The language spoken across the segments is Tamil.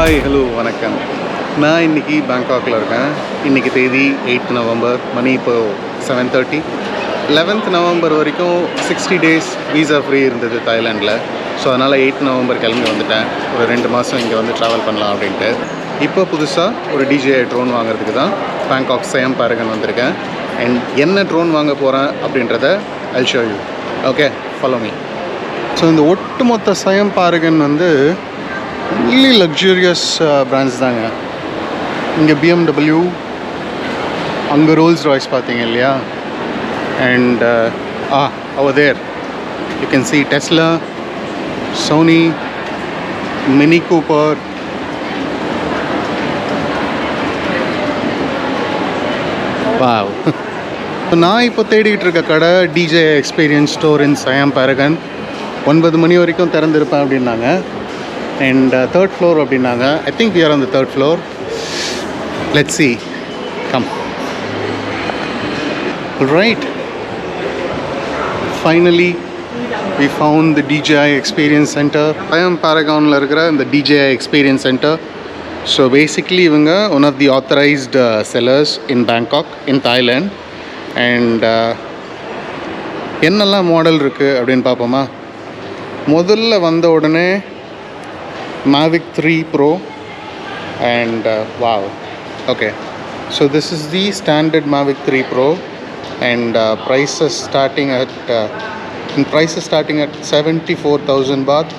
ஹாய் ஹலோ வணக்கம். நான் இன்றைக்கி பேங்காக்கில் இருக்கேன். இன்றைக்கி தேதி 8th நவம்பர், மணி இப்போது 7:30. 11th நவம்பர் வரைக்கும் 60 days வீசா ஃப்ரீ இருந்தது தாய்லாண்டில். ஸோ அதனால் 8th நவம்பர் கிளம்பி வந்துட்டேன். ஒரு 2 மாதம் இங்கே வந்து ட்ராவல் பண்ணலாம் அப்படின்ட்டு. இப்போ புதுசாக ஒரு DJI ட்ரோன் வாங்குறதுக்கு தான் பேங்காக் சயம் பாரகன் வந்திருக்கேன். அண்ட் என்ன ட்ரோன் வாங்க போகிறேன் அப்படின்றத I'll show you. Okay, follow me. So இந்த ஒட்டுமொத்த சயம் பாரகன் வந்து really luxurious brands தாங்க. இங்கே BMW, அங்கே ரோல்ஸ் ராய்ஸ் பார்த்தீங்க இல்லையா, and over there you can see Tesla, Sony, Mini Cooper. Wow. நான் இப்போ தேடிக்கிட்டு இருக்க கடை DJI எக்ஸ்பீரியன்ஸ் ஸ்டோர் இன் சயம் பாரகன். 9 மணி வரைக்கும் திறந்துருப்பேன் அப்படின்னாங்க. And third floor அப்படின்னாங்க. I think we are on the third floor. Let's see. Come. All right. Finally, we found the DJI Experience Center. I am Paragonல இருக்கிற இந்த DJI Experience Center. So basically இவங்க one of the authorized sellers in Bangkok in Thailand. And என்னெல்லாம் மாடல் இருக்குது அப்படின்னு பார்ப்போமா. முதல்ல வந்த உடனே Mavic 3 Pro and wow. Okay, so this is the standard Mavic 3 Pro and prices starting at 74,000 baht.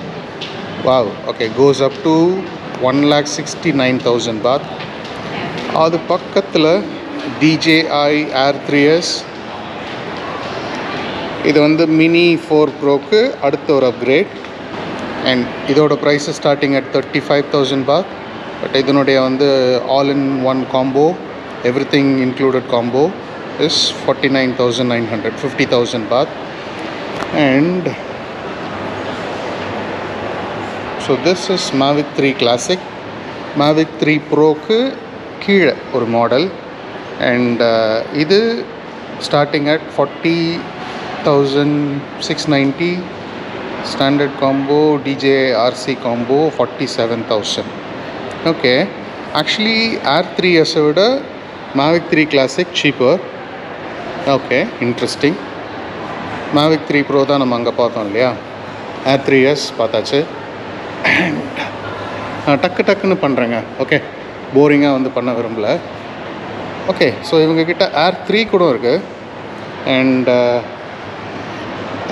Wow. Okay, goes up to 1,69,000 baht. அது பக்கத்தில் DJI Air 3s. இது வந்து மினி 4 ப்ரோக்கு அடுத்த ஒரு அப்கிரேட். அண்ட் இதோட price starting at 35,000 baht. But இதனுடைய வந்து all in one combo, everything included combo is 49,900, 50,000 baht. And so this is Mavic 3 Classic. Mavic 3 ப்ரோக்கு கீழே ஒரு மாடல். அண்ட் இது starting at 40,690. Standard combo, DJI RC combo 47,000. Okay, actually Air 3s விட Mavic 3 Classic cheaper. Okay, interesting. Mavic 3 Pro தான் நம்ம அங்கே பார்த்தோம் இல்லையா, Air 3s பார்த்தாச்சு. டக்குன்னு பண்ணுறேங்க. ஓகே, போரிங்காக வந்து பண்ண விரும்பலை. ஓகே, ஸோ இவங்கக்கிட்ட Air 3 கூட இருக்குது. அண்ட்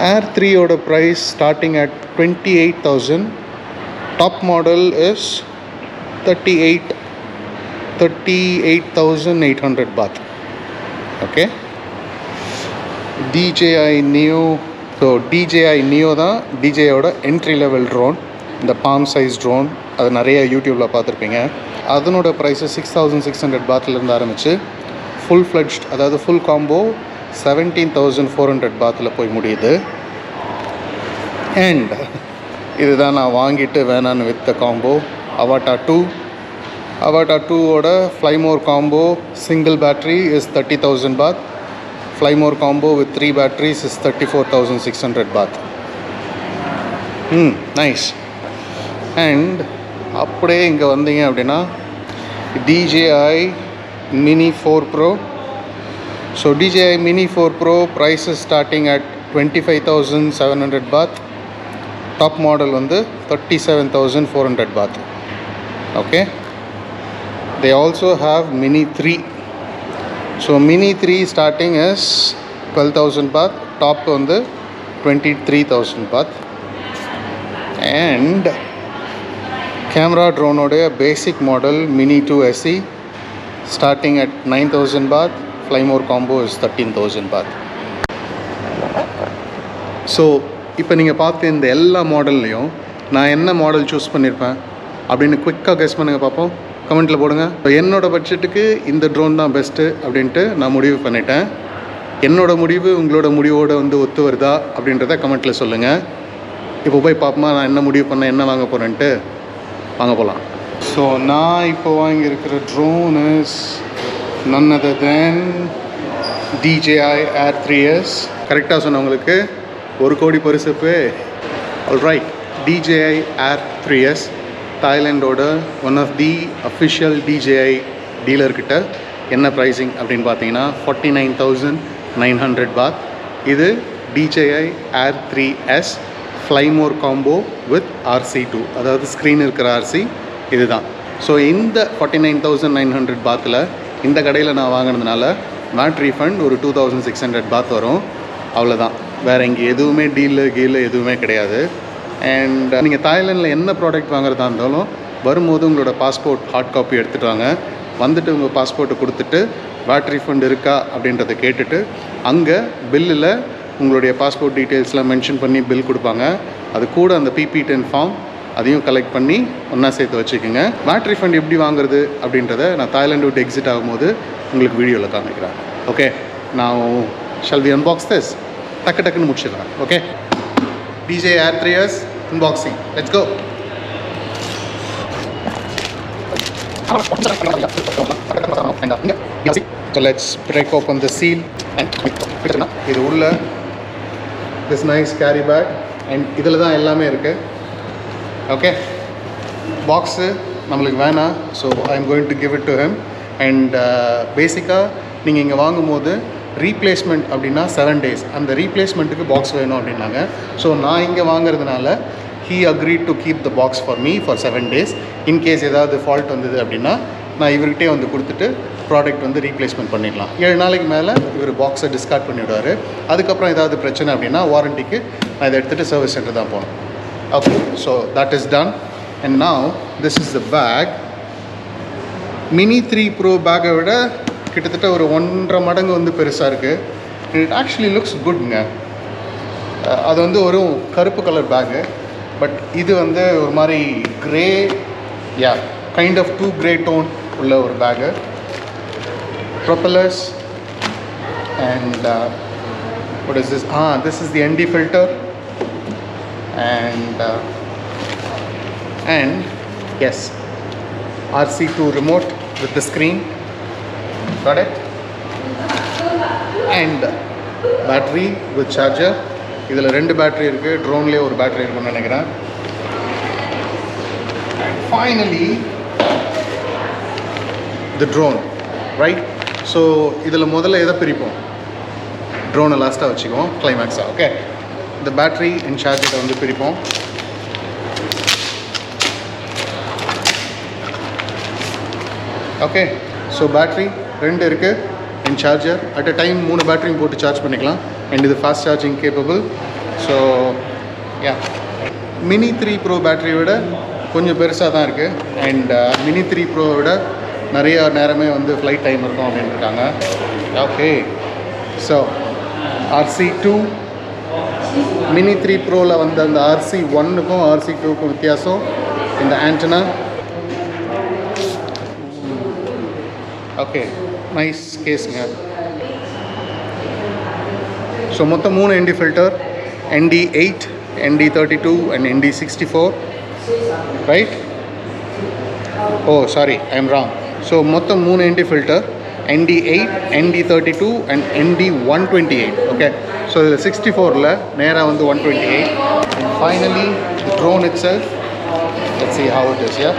Air 3 ஓட price starting at 28,000. Top model is 38,800 baht. Okay, DJI Neo. So DJI Neo தான் DJIயோட என்ட்ரி லெவல் ட்ரோன், இந்த பாம் சைஸ் ட்ரோன். அது நிறைய யூடியூப்பில் பார்த்துருப்பீங்க. அதனோட ப்ரைஸு 6,600 பாத்லேருந்து ஆரம்பித்து ஃபுல் ஃப்ளெட்ஜ்ட், அதாவது ஃபுல் காம்போ 17,400 பாத்தில் போய் முடியுது. அண்ட் இதுதான் நான் வாங்கிட்டு வேணான்னு வித்த காம்போ, Avatar 2. Avatar 2ஓட fly more combo single battery is 30,000 baht. Fly more combo with 3 batteries is 34,600 baht. Nice. And அப்படியே இங்கே வந்தீங்க அப்படின்னா DJI Mini 4 Pro. So DJI Mini 4 Pro price is starting at 25,700 baht. Top model வந்து 37,400 baht. Okay, they also have Mini 3. So Mini 3 starting is 12,000 baht. Top வந்து 23,000 baht. And camera drone உடைய basic model Mini 2 SE starting at 9,000 baht. Flymore combo is 13,000 baht. So இப்போ நீங்கள் பார்த்து இந்த எல்லா மாடல்லையும் நான் என்ன மாடல் சூஸ் பண்ணியிருப்பேன் அப்படின்னு குயிக்காக கெஸ் பண்ணுங்கள் பார்ப்போம். கமெண்ட்டில் போடுங்க. இப்போ என்னோடய பட்ஜெட்டுக்கு இந்த ட்ரோன் தான் பெஸ்ட்டு அப்படின்ட்டு நான் முடிவு பண்ணிட்டேன். என்னோடய முடிவு உங்களோட முடிவோடு வந்து ஒத்து வருதா அப்படின்றத கமெண்ட்டில் சொல்லுங்கள். இப்போ போய் பார்ப்போமா நான் என்ன முடிவு பண்ணேன், என்ன வாங்க போகிறேன்ட்டு. வாங்க போகலாம். ஸோ நான் இப்போ வாங்கியிருக்கிற drone is none other than DJI Air 3s. கரெக்டாக சொன்னவங்களுக்கு 1 கோடி பரிசு. Alright, DJI Air 3s. தாய்லாண்டோட one of the official DJI டீலர்கிட்ட என்ன ப்ரைஸிங் அப்படின்னு பார்த்தீங்கன்னா 49,900 பாத். இது DJI Air 3S Fly More combo with RC2, அதாவது ஸ்க்ரீன் இருக்கிற RC இதுதான். ஸோ இந்த 49,900 பாத்தில் இந்த கடையில் நான் வாங்கினதுனால வேட் ரீஃபண்ட் ஒரு 2,600 பாத் வரும். அவ்வளோதான், வேறு இங்கே எதுவுமே டீலு எதுவுமே கிடையாது. அண்ட் நீங்கள் தாய்லாண்டில் என்ன ப்ராடக்ட் வாங்குறதா இருந்தாலும் வரும்போது உங்களோட பாஸ்போர்ட் ஹார்ட் காப்பி எடுத்துகிட்டு வாங்க. வந்துட்டு உங்கள் பாஸ்போர்ட்டை கொடுத்துட்டு வேட் ரீஃபண்ட் இருக்கா அப்படின்றத கேட்டுட்டு அங்கே பில்லில் உங்களுடைய பாஸ்போர்ட் டீட்டெயில்ஸ்லாம் மென்ஷன் பண்ணி பில் கொடுப்பாங்க. அது கூட அந்த PP10 ஃபார்ம் அதையும் கலெக்ட் பண்ணி ஒன்றா சேர்த்து வச்சுக்கோங்க. வேட் ரீஃபண்ட் எப்படி வாங்குறது அப்படின்றத நான் தாய்லாண்டு விட்டு எக்ஸிட் ஆகும்போது உங்களுக்கு வீடியோவில் காமிக்கிறேன். ஓகே, நான் ஷால் வி அன்பாக்ஸ் திஸ்? டக்குன்னு முடிச்சிடலாம். Okay, DJI Air 3S unboxing. Let's go. So let's break open the seal and இது உள்ள this nice carry bag and இதில் தான் எல்லாமே இருக்குது. ஓகே, பாக்ஸு நம்மளுக்கு வேணாம். So I am going to give it to him. And பேசிக்காக நீங்கள் இங்கே வாங்கும்போது ரீப்ளேஸ்மெண்ட் அப்படின்னா 7 days, அந்த ரீப்ளேஸ்மெண்ட்டுக்கு பாக்ஸ் வேணும் அப்படின்னாங்க. ஸோ நான் இங்கே வாங்குறதுனால he agreed to keep the box for me for 7 days. In case ஏதாவது ஃபால்ட் வந்தது அப்படின்னா நான் இவர்கிட்டே வந்து கொடுத்துட்டு ப்ராடக்ட் வந்து ரீப்ளேஸ்மெண்ட் பண்ணிடலாம். 7 நாளைக்கு மேலே இவர் பாக்ஸை டிஸ்கார்ட் பண்ணிவிடுவார். அதுக்கப்புறம் ஏதாவது பிரச்சனை அப்படின்னா வாரண்டிக்கு நான் இதை எடுத்துகிட்டு சர்வீஸ் சென்டர் தான் போகணும். Okay, so that is done. And now this is the bag. Mini 3 Pro பேக்கை விட கிட்டத்தட்ட ஒரு 1.5 மடங்கு வந்து பெருசாக இருக்குது. இட் ஆக்சுவலி லுக்ஸ் குட்ங்க. அது வந்து ஒரு கருப்பு கலர் பேக்கு, பட் இது வந்து ஒரு மாதிரி grey, kind of 2 grey tone உள்ள ஒரு bag. Propellers and what is this? This is the ND filter and yes, RC2 remote with the screen. Got it? And battery with charger. இதில் 2 பேட்டரி இருக்குது. ட்ரோன்லேயே ஒரு பேட்டரி இருக்குன்னு நினைக்கிறேன். Finally the drone, right? So இதில் முதல்ல எதை பிரிப்போம்? ட்ரோனை லாஸ்ட்டாக வச்சுக்குவோம், கிளைமேக்ஸாக. ஓகே, இந்த பேட்ரி அண்ட் சார்ஜரை வந்து பிரிப்போம். ஓகே, ஸோ பேட்ரி 2 இருக்குது and charger. At a time 3 பேட்டரியும் போட்டு சார்ஜ் பண்ணிக்கலாம். அண்ட் இது fast charging capable. So mini 3 Pro பேட்டரியை விட கொஞ்சம் பெருசாக தான் இருக்குது. அண்ட் மினி 3 Pro விட நிறையா நேரமே வந்து ஃப்ளைட் டைம் இருக்கும் அப்படின்னு இருக்காங்க. ஓகே, ஸோ RC2 மினி 3 Proவில் வந்து அந்த RC1க்கும் RC2க்கும் வித்தியாசம் இந்த ஆண்டனா. ஓகே, நைஸ் கேஸுங்க. ஸோ மொத்தம் 3 ND filter, ND8, ND32 and ND64, right? Oh sorry, I am wrong. So மொத்தம் 3 ND filter, ND8, ND32 and ND128. Okay, so இதில் 64ல் நேராக வந்து 128. And finally the drone itself. Let's see how it is. Yeah,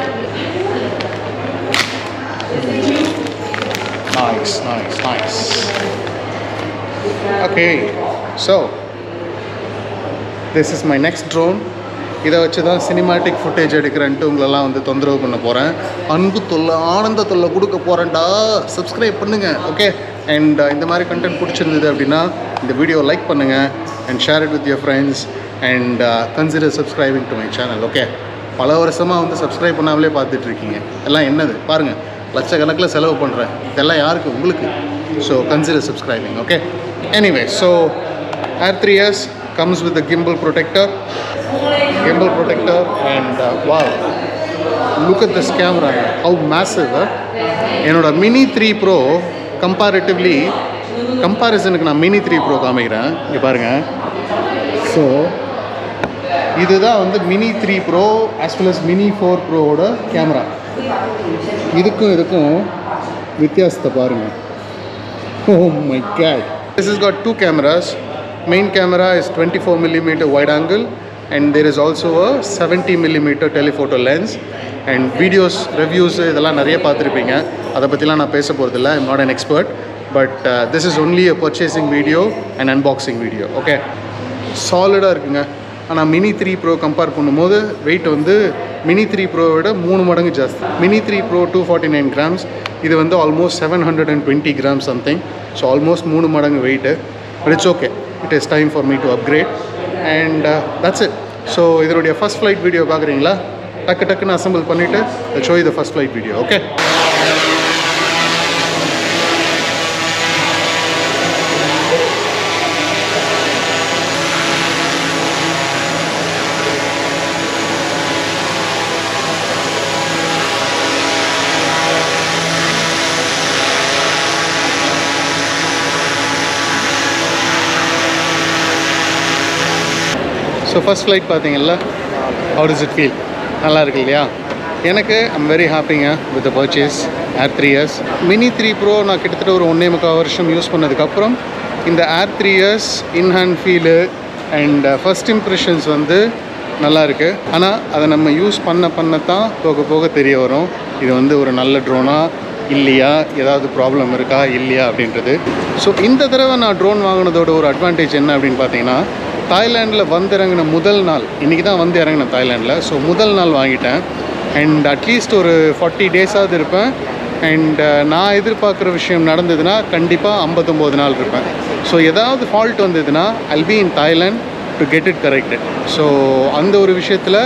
nice. Okay, so this is my next drone. இதை வச்சு தான் சினிமாட்டிக் ஃபுட்டேஜ் எடுக்கிறேன்ட்டு உங்களெல்லாம் வந்து தொந்தரவு பண்ண போகிறேன். அன்பு தொல்லை, ஆனந்த தொல்லை கொடுக்க போகிறேன்டா. சப்ஸ்கிரைப் பண்ணுங்கள். ஓகே, அண்ட் இந்த மாதிரி கண்டென்ட் பிடிச்சிருந்தது அப்படின்னா இந்த வீடியோ லைக் பண்ணுங்கள் and share it with your friends and consider subscribing to my channel. Okay, பல வருஷமாக வந்து சப்ஸ்கிரைப் பண்ணாமலே பார்த்துட்ருக்கீங்க. எல்லாம் என்னது பாருங்கள், லட்சக்கணக்கில் செலவு பண்ணுறேன். இதெல்லாம் யாருக்கு? உங்களுக்கு. So consider subscribing. Okay, anyway, so Air 3S comes with the gimbal protector and wow, look at this camera, how massive. என்னோட மினி 3 Pro கம்பேரிசனுக்கு நான் மினி 3 Pro காமிக்கிறேன். இங்கே பாருங்கள். ஸோ இதுதான் வந்து mini 3 Pro as well as mini 4 Proவோட கேமரா. இதுக்கும் வித்தியாசத்தை பாருங்கள். Oh my god, this has got 2 cameras. Main camera is 24mm wide angle and there is also a 70mm telephoto lens and videos reviews இதெல்லாம் நிறைய பார்த்துருப்பீங்க. அதை பற்றிலாம் நான் பேச போகிறதில்ல. I'm not an expert, but this is only a purchasing video and unboxing video. Okay, சாலிடாக இருக்குங்க. ஆனால் மினி 3 ப்ரோ கம்பேர் பண்ணும்போது வெயிட் வந்து மினி 3 ப்ரோவை விட 3 மடங்கு ஜாஸ்தி. மினி 3 ப்ரோ 249 grams, இது வந்து almost 720 grams something. So almost 3 மடங்கு weight. But it's okay, it is time for me to upgrade and that's it. So இதனுடைய ஃபஸ்ட் ஃப்ளைட் வீடியோ பார்க்குறீங்களா? டக்குன்னு அசம்பிள் பண்ணிவிட்டு show you the first flight video. Okay, so first flight பார்த்தீங்கல்ல, how does it feel? நல்லா இருக்கு இல்லையா? எனக்கு ஐம் வெரி ஹாப்பிங்க with the purchase Air 3S. Mini 3 pro நான் கிட்டத்தட்ட ஒரு 1.25 வருஷம் யூஸ் பண்ணதுக்கப்புறம் இந்த ஏர் 3S in hand feel and first impressions வந்து நல்லா இருக்குது. ஆனால் அதை நம்ம யூஸ் பண்ணத்தான் போக போக தெரிய வரும் இது வந்து ஒரு நல்ல ட்ரோனா இல்லையா, ஏதாவது ப்ராப்ளம் இருக்கா இல்லையா அப்படின்றது. ஸோ இந்த தடவை நான் ட்ரோன் வாங்கினதோட ஒரு அட்வான்டேஜ் என்ன அப்படின்னு பார்த்தீங்கன்னா, தாய்லாண்டில் வந்து இறங்கின முதல் நாள், இன்றைக்கி தான் வந்து இறங்கினேன் தாய்லாண்டில். ஸோ முதல் நாள் வாங்கிட்டேன் அண்ட் அட்லீஸ்ட் ஒரு 40 டேஸாவது இருப்பேன். அண்ட் நான் எதிர்பார்க்குற விஷயம் நடந்ததுன்னா கண்டிப்பாக 59 நாள் இருப்பேன். ஸோ ஏதாவது ஃபால்ட் வந்ததுன்னா I'll be in Thailand to get it corrected. So அந்த ஒரு விஷயத்தில்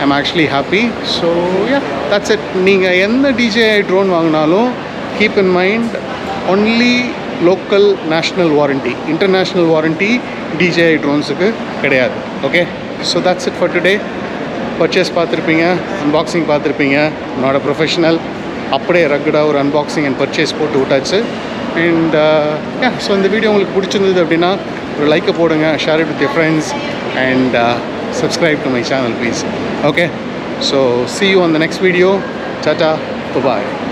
I'm actually happy. So yeah, that's it. நீங்கள் எந்த DJI ட்ரோன் வாங்கினாலும் keep in mind only local national warranty, international warranty DJI ட்ரோன்ஸுக்கு கிடையாது. Okay, so that's it for today. Purchase பார்த்துருப்பீங்க, அன்பாக்சிங் பார்த்துருப்பீங்க. நாட் அ ப்ரொஃபஷனல், அப்படியே ரக்கடாக ஒரு அன்பாக்சிங் அண்ட் பர்ச்சேஸ் போட்டு விட்டாச்சு. அண்ட் யா, ஸோ இந்த வீடியோ உங்களுக்கு பிடிச்சிருந்தது அப்படின்னா ஒரு லைக்கை போடுங்க, share it with your friends and subscribe to my channel please. Okay, so see you on the next video. Tata, bye bye.